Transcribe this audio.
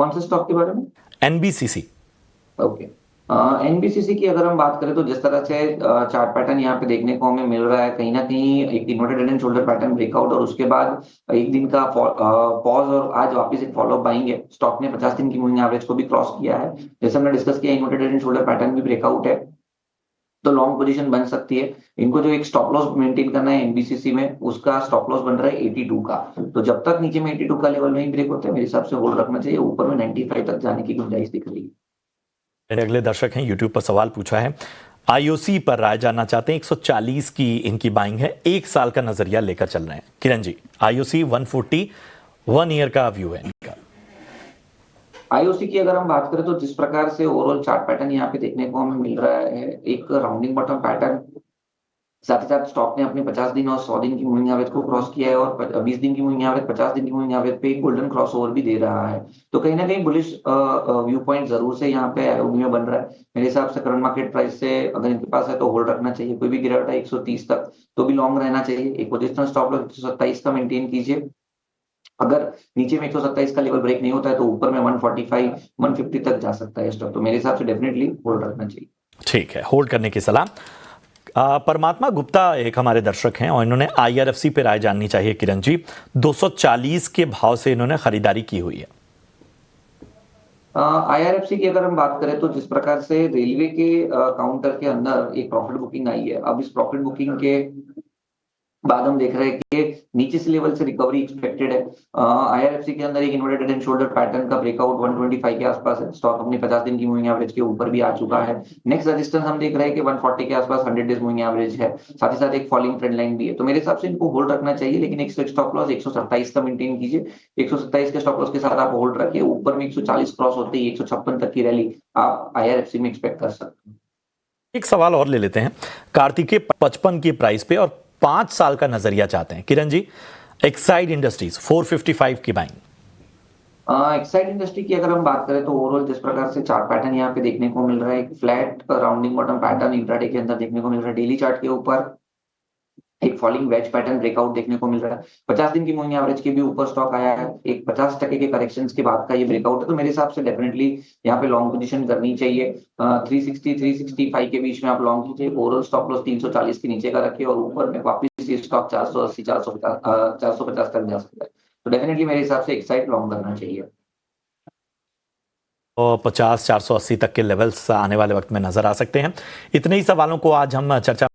कौन से स्टॉक के बारे में? एनबीसीसी। ओके। एनबीसीसी की अगर हम बात करें तो जिस तरह से चार्ट पैटर्न यहाँ पे देखने को हमें मिल रहा है, कहीं ना कहीं एक inverted head and shoulder pattern breakout और उसके बाद एक दिन का पॉज और आज वापस एक फॉलोअप बाइंग है। स्टॉक ने 50 दिन की मूविंग एवरेज को भी क्रॉस किया है। जैसे हमने डिस्कस किया, inverted head and shoulder pattern भी ब्रेकआउट है, तो लॉन्ग पोजीशन बन सकती है। इनको जो एक स्टॉप लॉस मेंटेन करना है एनबीसीसी में, उसका स्टॉप लॉस बन रहा है 82 का। तो जब तक नीचे में 82 का लेवल नहीं ब्रेक होता है, मेरे हिसाब से होल्ड रखना चाहिए। ऊपर में 95 तक जाने की गुंजाइश दिख रही है। मेरे अगले दर्शक हैं, यूट्यूब पर सवाल पूछा है, आईओसी पर राय जानना चाहते हैं। 140 की इनकी बाइंग है, एक साल का नजरिया लेकर चल रहे हैं। किरण जी, आईओसी 140 1 ईयर का व्यू है इनका। आईओसी की अगर हम बात करें तो जिस प्रकार से ओवरऑल चार्ट पैटर्न यहाँ पे देखने को हमें मिल रहा है, एक राउंडिंग बॉटम पैटर्न, साथ ही साथ स्टॉक ने अपने 50 दिन और 100 दिन की मूविंग एवरेज को क्रॉस किया है और 20 दिन की मूविंग एवरेज, 50 दिन की मूविंग एवरेज पे एक गोल्डन क्रॉस ओवर भी दे रहा है। तो कहीं ना कहीं बुलिश व्यू पॉइंट जरूर से यहाँ पे आईओबी में बन रहा है। मेरे हिसाब से करंट मार्केट प्राइस से अगर इनके पास है तो होल्ड रखना चाहिए। कोई भी गिरावट है 130 तक तो भी लॉन्ग रहना चाहिए। एक पोजिशनल स्टॉप लॉस 127 का मेंटेन कीजिए। अगर नीचे में 127 का लेवल ब्रेक नहीं होता है तो ऊपर में 145 150 तक जा सकता है स्टॉक। तो मेरे हिसाब से डेफिनेटली होल्ड रखना चाहिए। ठीक है, होल्ड करने की सलाह। परमात्मा गुप्ता एक हमारे दर्शक हैं और इन्होंने आईआरएफसी पे राय जाननी चाहिए। किरण जी, 240 के भाव से इन्होंने खरीदारी की हुई है। आईआरएफसी की अगर हम बात करें तो जिस प्रकार से रेलवे के काउंटर के अंदर एक प्रॉफिट बुकिंग आई है, अब इस प्रॉफिट बुकिंग के बाद हम देख रहे हैं कि नीचे से लेवल से रिकवरी एक्सपेक्टेड है। आईआरएफसी के अंदर एक इन्वर्टेड एंड शोल्डर पैटर्न का ब्रेकआउट 125 के आसपास है। स्टॉक अपने 50 दिन की मूविंग एवरेज के ऊपर भी आ चुका है। नेक्स्ट रेजिस्टेंस हम देख रहे हैं कि 140 के आसपास 100 डेज मूविंग एवरेज है। साथ ही साथ एक फॉलिंग ट्रेंड लाइन भी है। तो मेरे हिसाब से इनको होल्ड रखना चाहिए, लेकिन एक स्टॉप लॉस 127 का मेंटेन कीजिए। 127 के स्टॉप लॉस के साथ आप होल्ड रखिए। ऊपर में 140 क्रॉस होते ही 156 तक की रैली आप आईआरएफसी में एक्सपेक्ट कर सकते हैं। एक सवाल और ले लेते हैं। कार्तिकेय 55 की प्राइस पे और 5 साल का नजरिया चाहते हैं। किरण जी, एक्साइड इंडस्ट्रीज 455 की बाइंग। एक्साइड इंडस्ट्री की अगर हम बात करें तो ओवरऑल जिस प्रकार से चार्ट पैटर्न यहाँ पे देखने को मिल रहा है, एक flat rounding bottom pattern intraday के अंदर देखने को मिल रहा है। डेली चार्ट के ऊपर एक फॉलिंग वेज पैटर्न ब्रेकआउट देखने को मिल रहा है। 50 दिन की मूविंग एवरेज के भी ऊपर स्टॉक आया है। एक 50% के करेक्शन के बाद का ये ब्रेकआउट है। तो मेरे हिसाब से डेफिनेटली यहाँ पे लॉन्ग पोजीशन करनी चाहिए। 360 365 के बीच में आप लॉन्ग कीजिए। ओवरऑल स्टॉप लॉस 340 के नीचे का रखिए और ऊपर में वापस ये स्टॉक 480 450 तक जा सकता है। तो डेफिनेटली मेरे हिसाब से एक साइड लॉन्ग करना चाहिए। और 50 480 तक के लेवल्स आने वाले वक्त में नजर आ सकते हैं। इतने ही सवालों को आज हम चर्चा